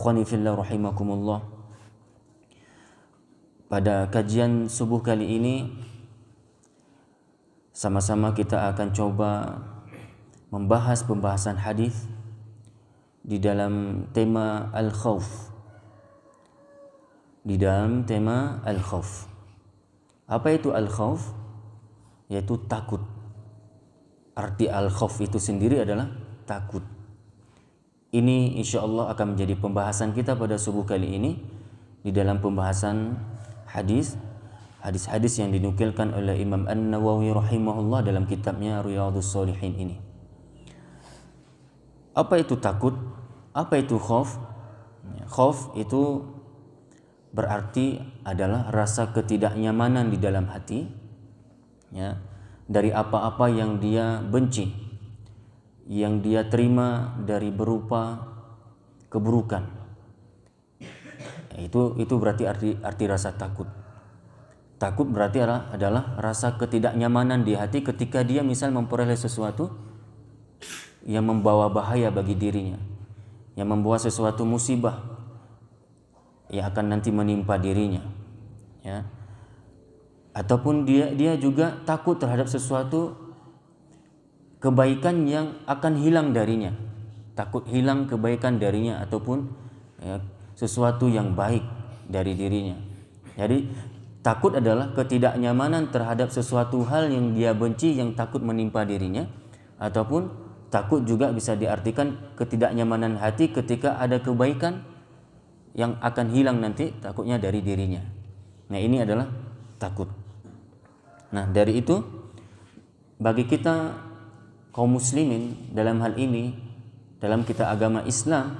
Ikhwani fillah rahimakumullah. Pada kajian subuh kali ini sama-sama kita akan coba membahas pembahasan hadis di dalam tema al-khauf. Di dalam tema al-khauf. Apa itu al-khauf? Yaitu takut. Arti al-khauf itu sendiri adalah takut. Ini insya Allah akan menjadi pembahasan kita pada subuh kali ini di dalam pembahasan hadis-hadis yang dinukilkan oleh Imam An-Nawawi rahimahullah dalam kitabnya Riyadhus Shalihin ini. Apa itu takut? Apa itu khauf? Khauf itu berarti adalah rasa ketidaknyamanan di dalam hati, ya, dari apa-apa yang dia benci, yang dia terima dari berupa keburukan. Itu berarti arti rasa takut. Takut berarti adalah rasa ketidaknyamanan di hati ketika dia misal memperoleh sesuatu yang membawa bahaya bagi dirinya, yang membawa sesuatu musibah yang akan nanti menimpa dirinya, ya. Ataupun dia juga takut terhadap sesuatu kebaikan yang akan hilang darinya, takut hilang kebaikan darinya ataupun ya, sesuatu yang baik dari dirinya. Jadi takut adalah ketidaknyamanan terhadap sesuatu hal yang dia benci yang takut menimpa dirinya, ataupun takut juga bisa diartikan ketidaknyamanan hati ketika ada kebaikan yang akan hilang nanti takutnya dari dirinya. Nah, ini adalah takut. Nah, dari itu bagi kita kaum muslimin dalam hal ini, dalam kita agama Islam,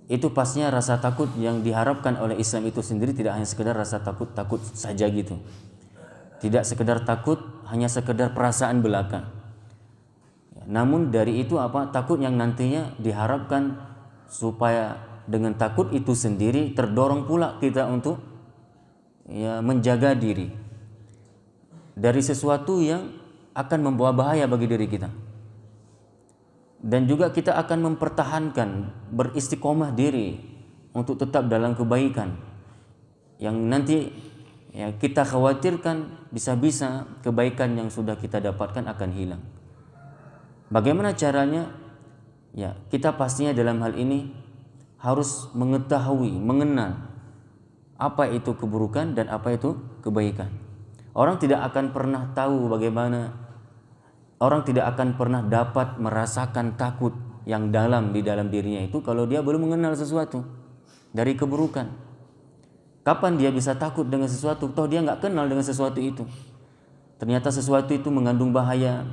itu pastinya rasa takut yang diharapkan oleh Islam itu sendiri tidak hanya sekedar rasa takut saja gitu. Tidak sekedar takut, hanya sekedar perasaan belaka. Namun dari itu takut yang nantinya diharapkan supaya dengan takut itu sendiri terdorong pula kita untuk ya menjaga diri dari sesuatu yang akan membawa bahaya bagi diri kita. Dan juga kita akan mempertahankan, beristiqomah diri untuk tetap dalam kebaikan yang nanti ya kita khawatirkan bisa-bisa kebaikan yang sudah kita dapatkan akan hilang. Bagaimana caranya? Ya, kita pastinya dalam hal ini harus mengetahui, mengenal apa itu keburukan dan apa itu kebaikan. Orang tidak akan pernah tahu bagaimana, orang tidak akan pernah dapat merasakan takut yang dalam di dalam dirinya itu kalau dia belum mengenal sesuatu dari keburukan. Kapan dia bisa takut dengan sesuatu? Toh dia nggak kenal dengan sesuatu itu. Ternyata sesuatu itu mengandung bahaya,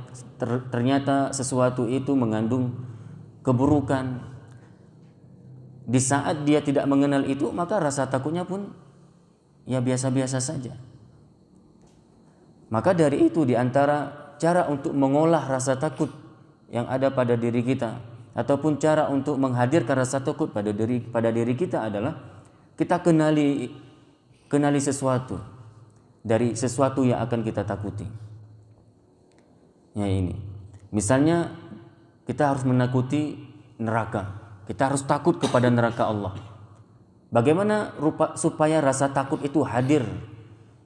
ternyata sesuatu itu mengandung keburukan. Di saat dia tidak mengenal itu, maka rasa takutnya pun ya biasa-biasa saja. Maka dari itu, di antara cara untuk mengolah rasa takut yang ada pada diri kita, ataupun cara untuk menghadirkan rasa takut pada diri kita adalah kita kenali sesuatu dari sesuatu yang akan kita takuti. Ya, ini misalnya kita harus menakuti neraka. Kita harus takut kepada neraka Allah. Bagaimana supaya rasa takut itu hadir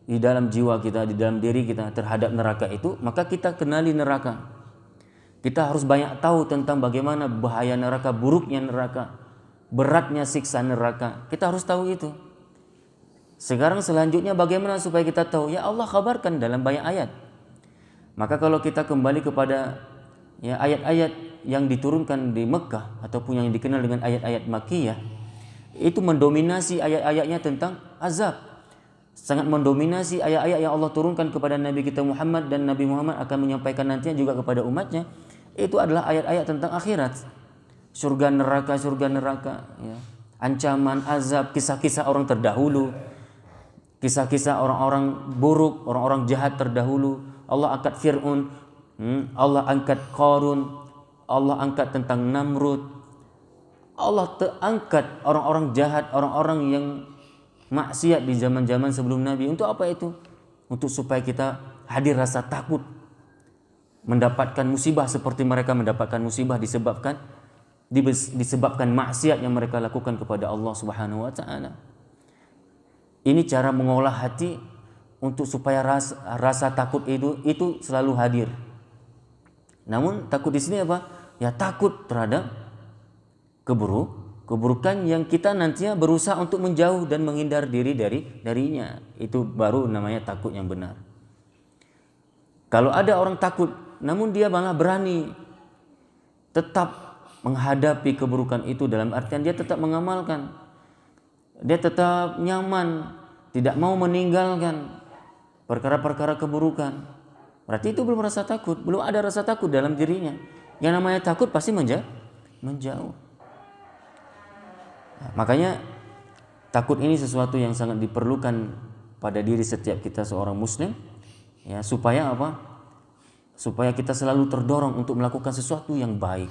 di dalam jiwa kita, di dalam diri kita terhadap neraka itu? Maka kita kenali neraka. Kita harus banyak tahu tentang bagaimana bahaya neraka, buruknya neraka, beratnya siksa neraka. Kita harus tahu itu. Sekarang selanjutnya bagaimana supaya kita tahu? Ya Allah kabarkan dalam banyak ayat. Maka kalau kita kembali kepada ya ayat-ayat yang diturunkan di Mekah ataupun yang dikenal dengan ayat-ayat Makkiyah, itu mendominasi ayat-ayatnya tentang azab. Sangat mendominasi ayat-ayat yang Allah turunkan kepada Nabi kita Muhammad, dan Nabi Muhammad akan menyampaikan nantinya juga kepada umatnya. Itu adalah ayat-ayat tentang akhirat, surga neraka, ya. Ancaman azab, kisah-kisah orang terdahulu, kisah-kisah orang-orang buruk, orang-orang jahat terdahulu. Allah angkat Fir'aun, Allah angkat Qarun, Allah angkat tentang Namrud. Allah angkat orang-orang jahat, orang-orang yang maksiat di zaman-zaman sebelum Nabi. Untuk apa itu? Untuk supaya kita hadir rasa takut mendapatkan musibah seperti mereka mendapatkan musibah disebabkan disebabkan maksiat yang mereka lakukan kepada Allah Subhanahu wa taala. Ini cara mengolah hati untuk supaya rasa takut itu selalu hadir. Namun takut di sini apa? Ya takut terhadap keburukan yang kita nantinya berusaha untuk menjauh dan menghindar diri darinya. Itu baru namanya takut yang benar. Kalau ada orang takut namun dia malah berani tetap menghadapi keburukan itu, dalam artian dia tetap mengamalkan, dia tetap nyaman, tidak mau meninggalkan perkara-perkara keburukan, berarti itu belum rasa takut, belum ada rasa takut dalam dirinya. Yang namanya takut pasti menjauh. Nah, makanya takut ini sesuatu yang sangat diperlukan pada diri setiap kita seorang muslim, ya, supaya apa? Supaya kita selalu terdorong untuk melakukan sesuatu yang baik.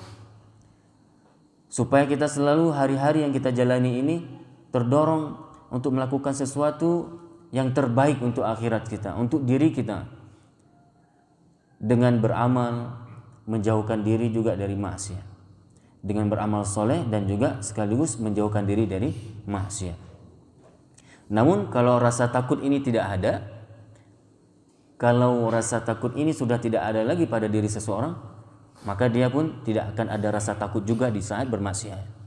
Supaya kita selalu hari-hari yang kita jalani ini terdorong untuk melakukan sesuatu yang terbaik untuk akhirat kita, untuk diri kita. Dengan beramal, menjauhkan diri juga dari maksiat. Dengan beramal soleh dan juga sekaligus menjauhkan diri dari maksiat. Namun kalau rasa takut ini tidak ada, kalau rasa takut ini sudah tidak ada lagi pada diri seseorang, maka dia pun tidak akan ada rasa takut juga di saat bermaksiat.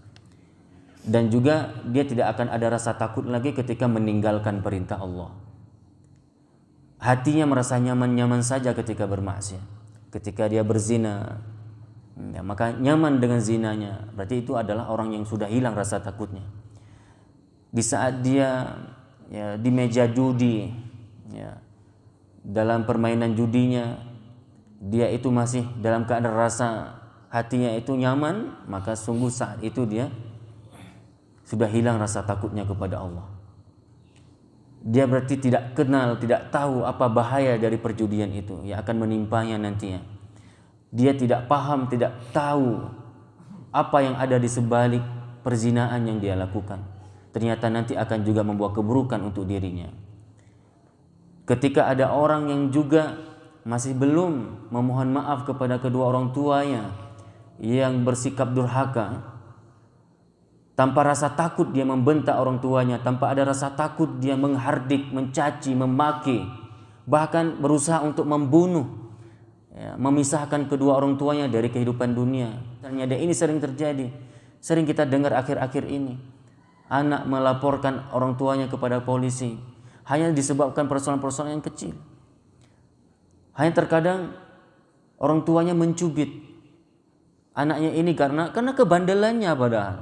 Dan juga dia tidak akan ada rasa takut lagi ketika meninggalkan perintah Allah. Hatinya merasa nyaman-nyaman saja ketika bermaksiat. Ketika dia berzina, ya, maka nyaman dengan zinanya. Berarti itu adalah orang yang sudah hilang rasa takutnya. Di saat dia di meja judi, ya, dalam permainan judinya, dia itu masih dalam keadaan rasa hatinya itu nyaman, maka sungguh saat itu dia sudah hilang rasa takutnya kepada Allah. Dia berarti tidak kenal, tidak tahu apa bahaya dari perjudian itu yang akan menimpanya nantinya. Dia tidak paham, tidak tahu apa yang ada di sebalik perzinaan yang dia lakukan. Ternyata nanti akan juga membawa keburukan untuk dirinya. Ketika ada orang yang juga masih belum memohon maaf kepada kedua orang tuanya yang bersikap durhaka, tanpa rasa takut dia membentak orang tuanya, tanpa ada rasa takut dia menghardik, mencaci, memaki, bahkan berusaha untuk membunuh, ya, memisahkan kedua orang tuanya dari kehidupan dunia. Ternyata ini sering terjadi, sering kita dengar akhir-akhir ini. Anak melaporkan orang tuanya kepada polisi hanya disebabkan persoalan-persoalan yang kecil. Hanya terkadang orang tuanya mencubit anaknya ini karena kebandelannya padahal.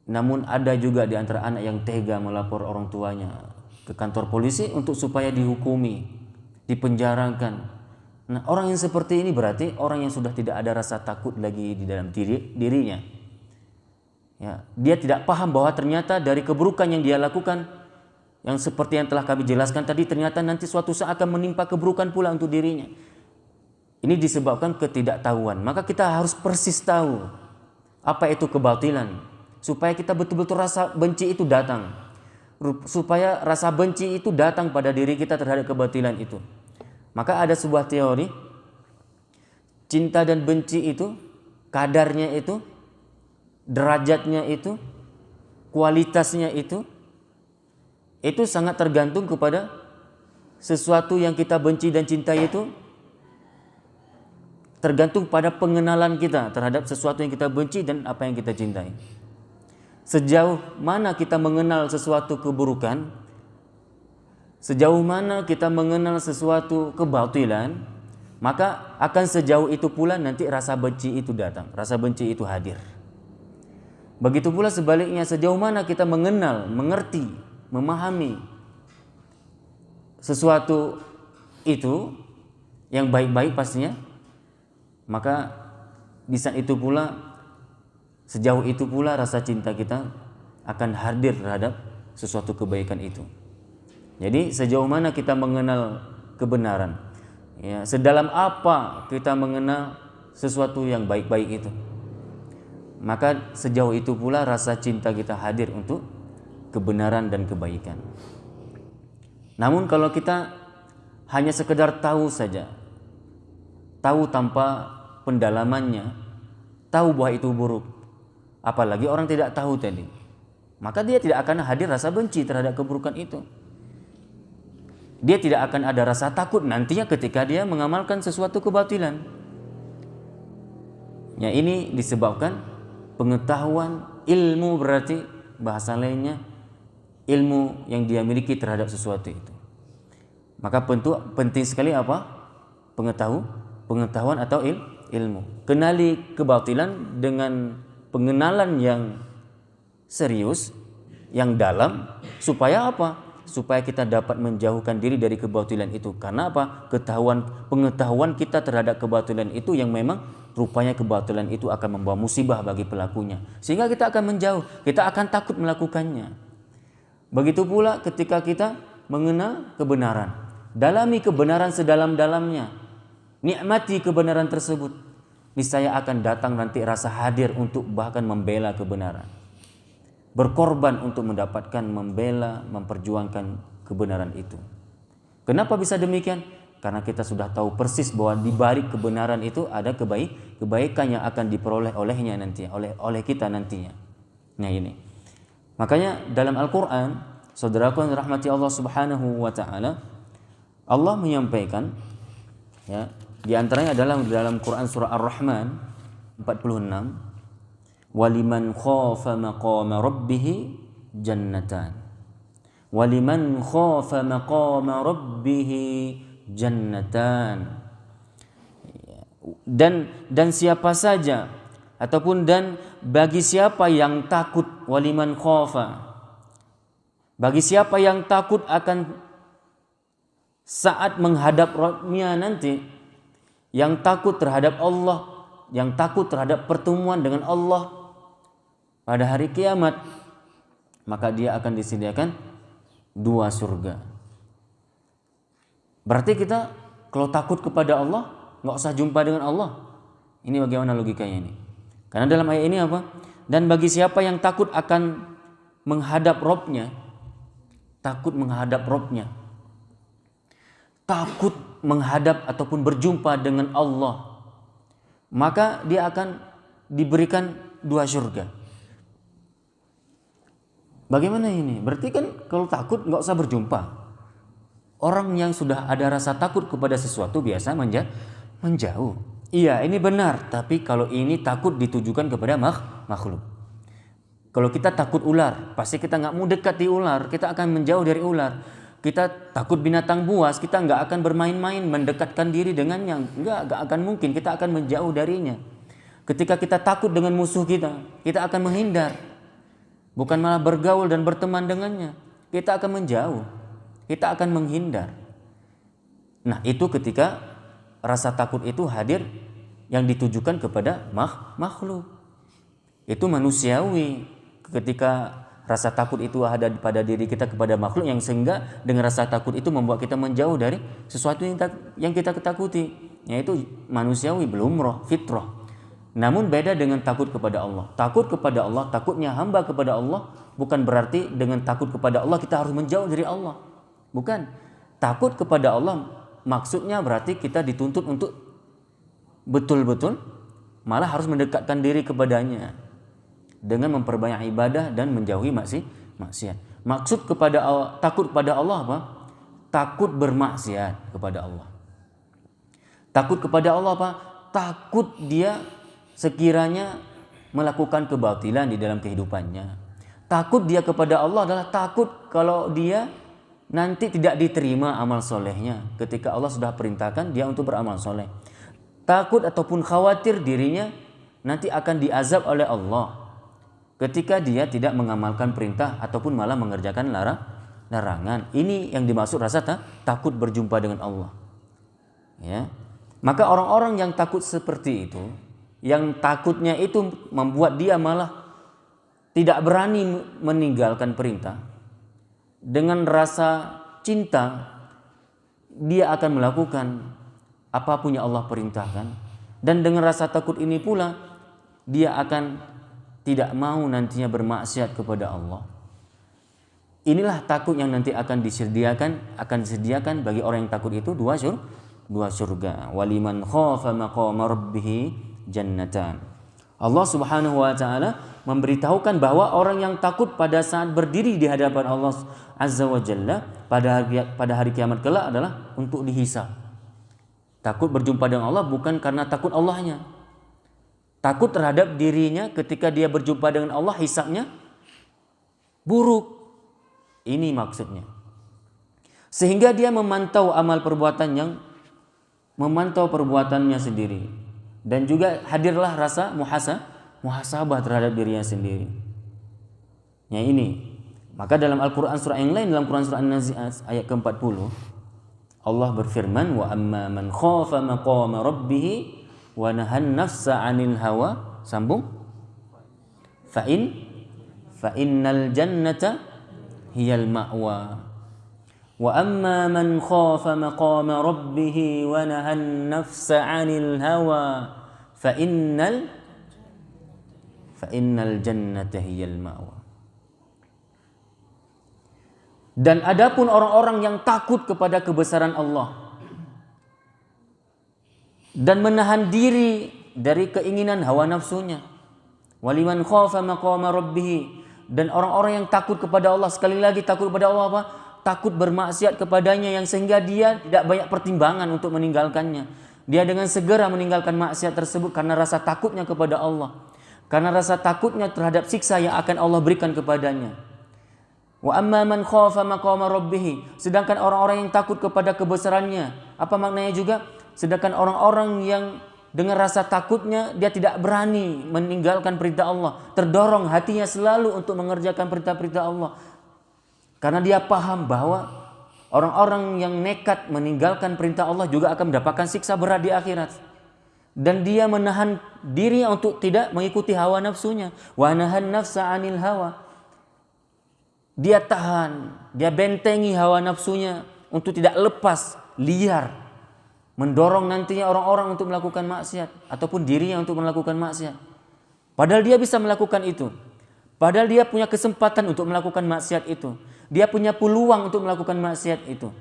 Namun ada juga di antara anak yang tega melapor orang tuanya ke kantor polisi untuk supaya dihukumi, dipenjarakan. Nah, orang yang seperti ini berarti orang yang sudah tidak ada rasa takut lagi di dalam dirinya. Ya, dia tidak paham bahwa ternyata dari keburukan yang dia lakukan, yang seperti yang telah kami jelaskan tadi, ternyata nanti suatu saat akan menimpa keburukan pula untuk dirinya. Ini disebabkan ketidaktahuan. Maka kita harus persis tahu apa itu kebatilan, supaya kita betul-betul rasa benci itu datang. Supaya rasa benci itu datang pada diri kita terhadap kebatilan itu. Maka ada sebuah teori, cinta dan benci itu, kadarnya itu, derajatnya itu, kualitasnya itu sangat tergantung kepada sesuatu yang kita benci dan cintai itu, tergantung pada pengenalan kita terhadap sesuatu yang kita benci dan apa yang kita cintai. Sejauh mana kita mengenal sesuatu keburukan, sejauh mana kita mengenal sesuatu kebatilan, maka akan sejauh itu pula nanti rasa benci itu datang, rasa benci itu hadir. Begitu pula sebaliknya, sejauh mana kita mengenal, mengerti, memahami sesuatu itu yang baik-baik pastinya, maka di saat itu pula, sejauh itu pula rasa cinta kita akan hadir terhadap sesuatu kebaikan itu. Jadi sejauh mana kita mengenal kebenaran, ya, sedalam apa kita mengenal sesuatu yang baik-baik itu, maka sejauh itu pula rasa cinta kita hadir untuk kebenaran dan kebaikan. Namun kalau kita hanya sekedar tahu saja, tahu tanpa pendalamannya, tahu bahwa itu buruk. Apalagi orang tidak tahu tadi. Maka dia tidak akan hadir rasa benci terhadap keburukan itu. Dia tidak akan ada rasa takut nantinya ketika dia mengamalkan sesuatu kebatilan. Ya, ini disebabkan pengetahuan, ilmu, berarti bahasa lainnya ilmu yang dia miliki terhadap sesuatu itu. Maka penting sekali apa? Pengetahuan atau ilmu. Kenali kebatilan dengan pengenalan yang serius, yang dalam, supaya apa? Supaya kita dapat menjauhkan diri dari kebatilan itu. Karena apa? Pengetahuan kita terhadap kebatilan itu yang memang rupanya kebatilan itu akan membawa musibah bagi pelakunya. Sehingga kita akan menjauh, kita akan takut melakukannya. Begitu pula ketika kita mengenal kebenaran. Dalami kebenaran sedalam-dalamnya. Nikmati kebenaran tersebut. Niscaya akan datang nanti rasa hadir untuk bahkan membela kebenaran. Berkorban untuk mendapatkan, membela, memperjuangkan kebenaran itu. Kenapa bisa demikian? Karena kita sudah tahu persis bahwa di balik kebenaran itu ada kebaikan yang akan diperoleh olehnya nanti, oleh kita nantinya. Nah ini. Makanya dalam Al-Quran, saudaraku yang rahmati Allah Subhanahu wa taala, Allah menyampaikan, ya, di antaranya adalah dalam Quran surah Ar-Rahman 46, waliman khafa maqama rabbih jannatan. Waliman khafa maqama rabbih jannatan. Dan siapa saja ataupun dan bagi siapa yang takut, waliman khafa, bagi siapa yang takut akan saat menghadap Rabb-Nya nanti, yang takut terhadap Allah, yang takut terhadap pertemuan dengan Allah pada hari kiamat, maka dia akan disediakan 2 surga. Berarti kita kalau takut kepada Allah nggak usah jumpa dengan Allah. Ini bagaimana logikanya ini? Karena dalam ayat ini apa? Dan bagi siapa yang takut akan menghadap Rabb-Nya, takut menghadap Rabb-Nya, takut menghadap ataupun berjumpa dengan Allah, maka dia akan diberikan 2 surga. Bagaimana ini? Berarti kan kalau takut nggak usah berjumpa. Orang yang sudah ada rasa takut kepada sesuatu biasa menjauh. Iya, ini benar. Tapi kalau ini takut ditujukan kepada makhluk. Kalau kita takut ular, pasti kita nggak mau dekati ular. Kita akan menjauh dari ular. Kita takut binatang buas, kita nggak akan bermain-main mendekatkan diri dengannya. Nggak akan mungkin. Kita akan menjauh darinya. Ketika kita takut dengan musuh kita akan menghindar. Bukan malah bergaul dan berteman dengannya. Kita akan menjauh. Kita akan menghindar. Nah, itu ketika rasa takut itu hadir yang ditujukan kepada makhluk. Itu manusiawi. Ketika rasa takut itu ada pada diri kita kepada makhluk, yang sehingga dengan rasa takut itu membuat kita menjauh dari sesuatu yang kita ketakuti. Yaitu manusiawi, belum roh, fitrah. Namun beda dengan takut kepada Allah. Takut kepada Allah, takutnya hamba kepada Allah, bukan berarti dengan takut kepada Allah kita harus menjauh dari Allah. Bukan. Takut kepada Allah maksudnya berarti kita dituntut untuk betul-betul malah harus mendekatkan diri kepadanya dengan memperbanyak ibadah dan menjauhi maksiat. Maksud takut kepada Allah apa? Takut bermaksiat kepada Allah. Takut kepada Allah apa? Takut dia sekiranya melakukan kebatilan di dalam kehidupannya. Takut dia kepada Allah adalah takut kalau dia nanti tidak diterima amal solehnya ketika Allah sudah perintahkan dia untuk beramal soleh. Takut ataupun khawatir dirinya nanti akan diazab oleh Allah ketika dia tidak mengamalkan perintah ataupun malah mengerjakan larangan. Ini yang dimaksud rasa takut berjumpa dengan Allah. Ya. Maka orang-orang yang takut seperti itu, yang takutnya itu membuat dia malah tidak berani meninggalkan perintah, dengan rasa cinta dia akan melakukan apapun yang Allah perintahkan, dan dengan rasa takut ini pula dia akan tidak mau nantinya bermaksiat kepada Allah. Inilah takut yang nanti akan disediakan bagi orang yang takut itu 2 surga. Waliman khafa maqama rabbih jannatan. Allah Subhanahu wa taala memberitahukan bahwa orang yang takut pada saat berdiri di hadapan Allah Azza wa Jalla pada hari kiamat kelak adalah untuk dihisab. Takut berjumpa dengan Allah bukan karena takut Allahnya. Takut terhadap dirinya ketika dia berjumpa dengan Allah, hisabnya buruk. Ini maksudnya. Sehingga dia memantau perbuatannya sendiri. Dan juga hadirlah rasa muhasabah terhadap dirinya sendiri. Ya ini. Maka dalam Al-Quran surah yang lain, dalam Quran surah An-Nazi'at ayat ke-40, Allah berfirman, wa amma man khafa maqama rabbih wa nahan nafsa 'anil hawa, sambung, fa innal jannata hiyal ma'wa. Wa amma man khafa maqama rabbih wa nahan nafsa 'anil hawa fa innal jannata hiyal ma'wa. Dan adapun orang-orang yang takut kepada kebesaran Allah dan menahan diri dari keinginan hawa nafsunya, waliman khafa maqama rabbih, dan orang-orang yang takut kepada Allah, sekali lagi takut kepada Allah apa? Takut bermaksiat kepadanya, yang sehingga dia tidak banyak pertimbangan untuk meninggalkannya. Dia dengan segera meninggalkan maksiat tersebut karena rasa takutnya kepada Allah, karena rasa takutnya terhadap siksa yang akan Allah berikan kepadanya. Wa amma man khafa maqama rabbih, sedangkan orang-orang yang takut kepada kebesarannya, apa maknanya juga? Sedangkan orang-orang yang dengan rasa takutnya dia tidak berani meninggalkan perintah Allah, terdorong hatinya selalu untuk mengerjakan perintah-perintah Allah. Karena dia paham bahwa orang-orang yang nekat meninggalkan perintah Allah juga akan mendapatkan siksa berat di akhirat. Dan dia menahan diri untuk tidak mengikuti hawa nafsunya. Wa nahan nafsa 'anil hawa. Dia tahan, dia bentengi hawa nafsunya untuk tidak lepas liar, mendorong nantinya orang-orang untuk melakukan maksiat ataupun dirinya untuk melakukan maksiat. Padahal dia bisa melakukan itu. Padahal dia punya kesempatan untuk melakukan maksiat itu. Dia punya peluang untuk melakukan maksiat itu.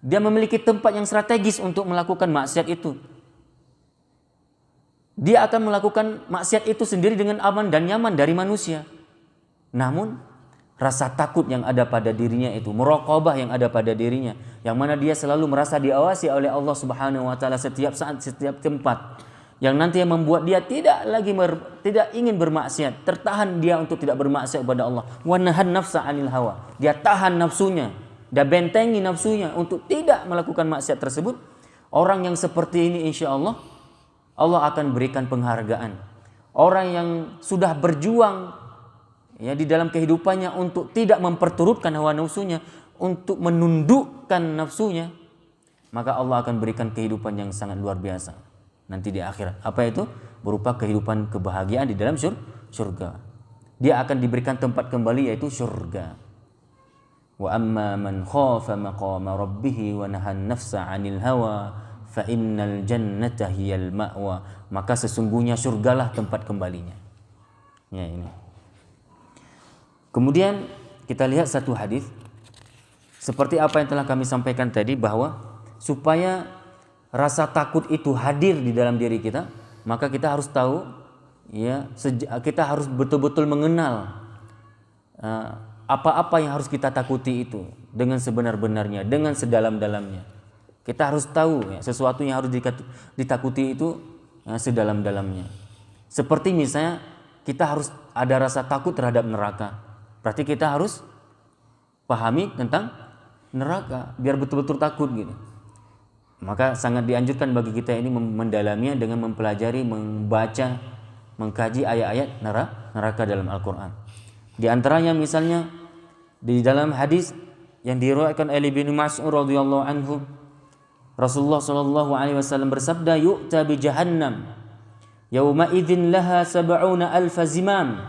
Dia memiliki tempat yang strategis untuk melakukan maksiat itu. Dia akan melakukan maksiat itu sendiri dengan aman dan nyaman dari manusia. Namun rasa takut yang ada pada dirinya itu, muraqabah yang ada pada dirinya, yang mana dia selalu merasa diawasi oleh Allah Subhanahu wa taala setiap saat, setiap tempat, yang nanti yang membuat dia tidak ingin bermaksiat, tertahan dia untuk tidak bermaksiat kepada Allah. Wa nahan nafsa 'anil hawa. Dia tahan nafsunya, dia bentengi nafsunya untuk tidak melakukan maksiat tersebut. Orang yang seperti ini insyaallah Allah akan berikan penghargaan. Orang yang sudah berjuang ya di dalam kehidupannya untuk tidak memperturutkan hawa nafsunya, untuk menundukkan nafsunya, maka Allah akan berikan kehidupan yang sangat luar biasa nanti di akhirat. Apa itu? Berupa kehidupan kebahagiaan di dalam surga. Dia akan diberikan tempat kembali, yaitu surga. Wa amma man khafa maqama rabbih wa nahan nafsa 'anil hawa fa innal jannata hiyal ma'wa. Maka sesungguhnya surgalah tempat kembalinya. Ya ini. Kemudian kita lihat satu hadis seperti apa yang telah kami sampaikan tadi, bahwa supaya rasa takut itu hadir di dalam diri kita, maka kita harus tahu ya, kita harus betul-betul mengenal apa-apa yang harus kita takuti itu dengan sebenar-benarnya, dengan sedalam-dalamnya. Kita harus tahu ya, sesuatu yang harus ditakuti itu sedalam-dalamnya. Seperti misalnya kita harus ada rasa takut terhadap neraka. Berarti kita harus pahami tentang neraka biar betul-betul takut gitu. Maka sangat dianjurkan bagi kita ini mendalaminya dengan mempelajari, membaca, mengkaji ayat-ayat neraka dalam Al-Quran. Di antaranya misalnya di dalam hadis yang diriwayatkan oleh Ibnu Mas'ud radhiyallahu anhu, Rasulullah sallallahu alaihi wasallam bersabda, "Yu'ta bi jahannam yauma idzin laha 70,000 zimam,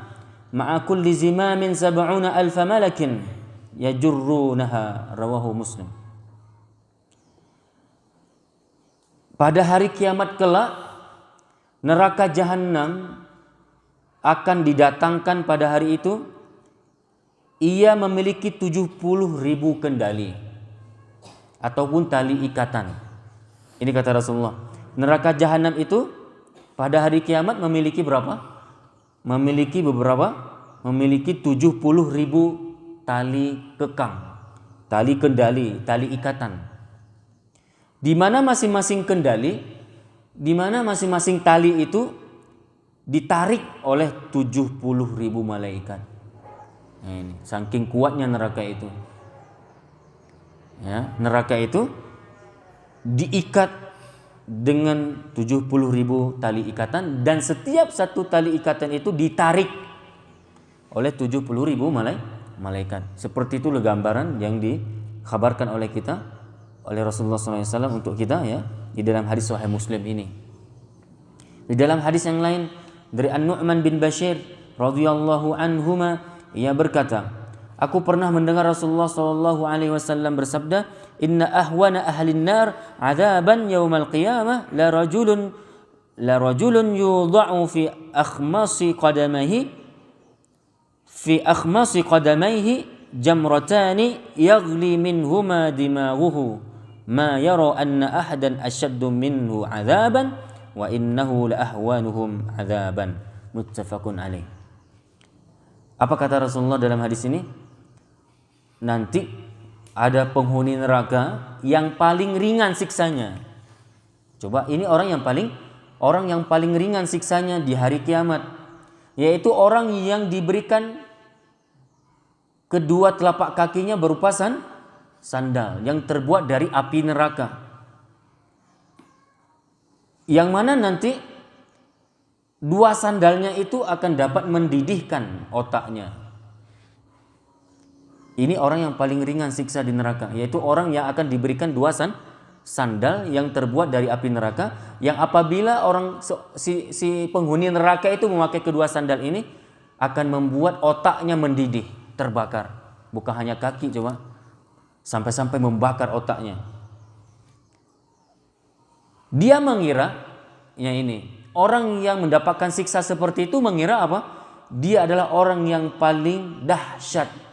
ma'a kulli zimamin 70,000 malakin yajurrunaha." Rawahu Muslim. Pada hari kiamat kelak, neraka jahanam akan didatangkan pada hari itu. Ia memiliki 70.000 kendali ataupun tali ikatan. Ini kata Rasulullah. Neraka jahanam itu pada hari kiamat memiliki berapa? memiliki 70.000 tali kekang, tali kendali, tali ikatan. Di mana masing-masing kendali, di mana masing-masing tali itu ditarik oleh 70.000 malaikat. Nah, ini saking kuatnya neraka itu. Ya, neraka itu diikat dengan 70.000 tali ikatan, dan setiap satu tali ikatan itu ditarik oleh 70.000 malaikat. Seperti itu gambaran yang dikhabarkan oleh kita, oleh Rasulullah SAW untuk kita, ya, di dalam hadis Sahih Muslim ini. Di dalam hadis yang lain dari An-Nu'man bin Bashir radhiyallahu anhuma, ia berkata, aku pernah mendengar Rasulullah SAW bersabda, inna ahwana ahlin nar adzaban yaumal qiyamah la rajulun yudha'u fi akhmasi qadamaihi jamratani yaghli minhuma dimaghuhu ma yara anna ahadan ashaddu minhu adzaban wa innahu la ahwanuhum adzaban. Muttafaqun alaih. Apa kata Rasulullah dalam hadis ini? Nanti ada penghuni neraka yang paling ringan siksanya. Coba, ini orang yang paling ringan siksanya di hari kiamat, yaitu orang yang diberikan kedua telapak kakinya berupa sandal yang terbuat dari api neraka, yang mana nanti dua sandalnya itu akan dapat mendidihkan otaknya. Ini orang yang paling ringan siksa di neraka, yaitu orang yang akan diberikan dua sandal yang terbuat dari api neraka, yang apabila si penghuni neraka itu memakai kedua sandal ini akan membuat otaknya mendidih, terbakar. Bukan hanya kaki, coba, sampai-sampai membakar otaknya. Dia mengira, ya, ini orang yang mendapatkan siksa seperti itu mengira apa? Dia adalah orang yang paling dahsyat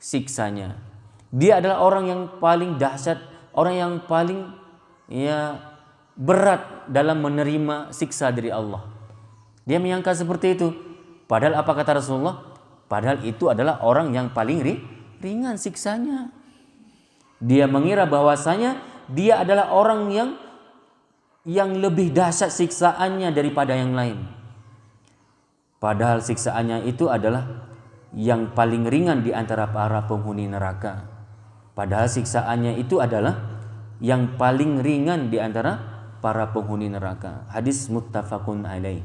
siksanya. Dia adalah orang yang paling dahsyat, orang yang paling, ya, berat dalam menerima siksa dari Allah. Dia menyangka seperti itu. Padahal apa kata Rasulullah? Padahal itu adalah orang yang paling ringan siksanya. Dia mengira bahwasanya dia adalah orang yang lebih dahsyat siksaannya daripada yang lain. Padahal siksaannya itu adalah yang paling ringan di antara para penghuni neraka. Padahal siksaannya itu adalah yang paling ringan di antara para penghuni neraka. Hadis muttafaqun alaih.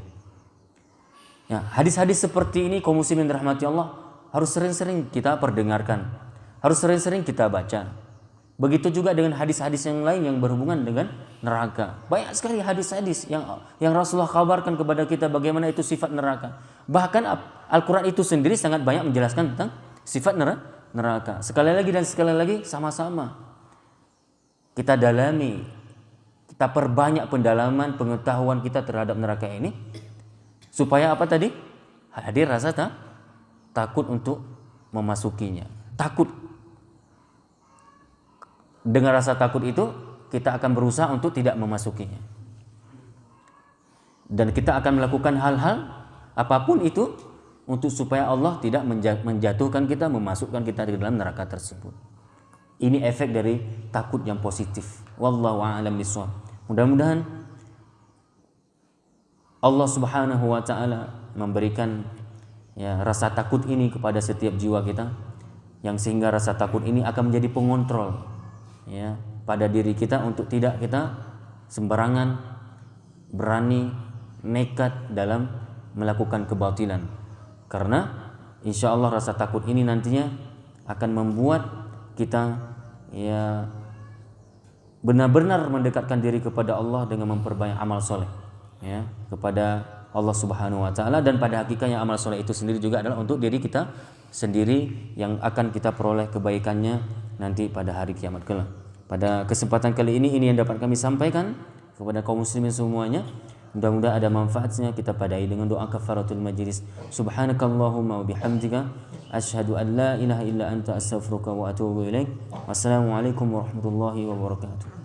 Ya, hadis-hadis seperti ini kaum muslimin rahmati Allah harus sering-sering kita perdengarkan, harus sering-sering kita baca. Begitu juga dengan hadis-hadis yang lain yang berhubungan dengan neraka. Banyak sekali hadis-hadis yang Rasulullah kabarkan kepada kita bagaimana itu sifat neraka. Bahkan Al-Quran itu sendiri sangat banyak menjelaskan tentang sifat neraka. Sekali lagi sama-sama kita dalami, kita perbanyak pendalaman pengetahuan kita terhadap neraka ini, supaya apa tadi? Hadir rasa takut untuk memasukinya. Takut. Dengan rasa takut itu kita akan berusaha untuk tidak memasukinya. Dan kita akan melakukan hal-hal apapun itu untuk supaya Allah tidak menjatuhkan kita, memasukkan kita di dalam neraka tersebut. Ini efek dari takut yang positif. Wallahu a'lam bishawab. Mudah-mudahan Allah Subhanahu wa taala memberikan, ya, rasa takut ini kepada setiap jiwa kita, yang sehingga rasa takut ini akan menjadi pengontrol, ya, pada diri kita untuk tidak kita sembarangan berani nekat dalam melakukan kebatilan. Karena insya Allah rasa takut ini nantinya akan membuat kita, ya, benar-benar mendekatkan diri kepada Allah dengan memperbanyak amal soleh, ya, kepada Allah Subhanahu wa taala. Dan pada hakikatnya amal soleh itu sendiri juga adalah untuk diri kita sendiri yang akan kita peroleh kebaikannya nanti pada hari kiamat kelak. Pada kesempatan kali ini yang dapat kami sampaikan kepada kaum muslimin semuanya. Mudah-mudahan ada manfaatnya. Kita padai dengan doa kafaratul majlis. Subhanakallahumma wa bihamdika asyhadu an la ilaha illa anta astaghfiruka wa atubu ilaik. Wassalamualaikum warahmatullahi wabarakatuh.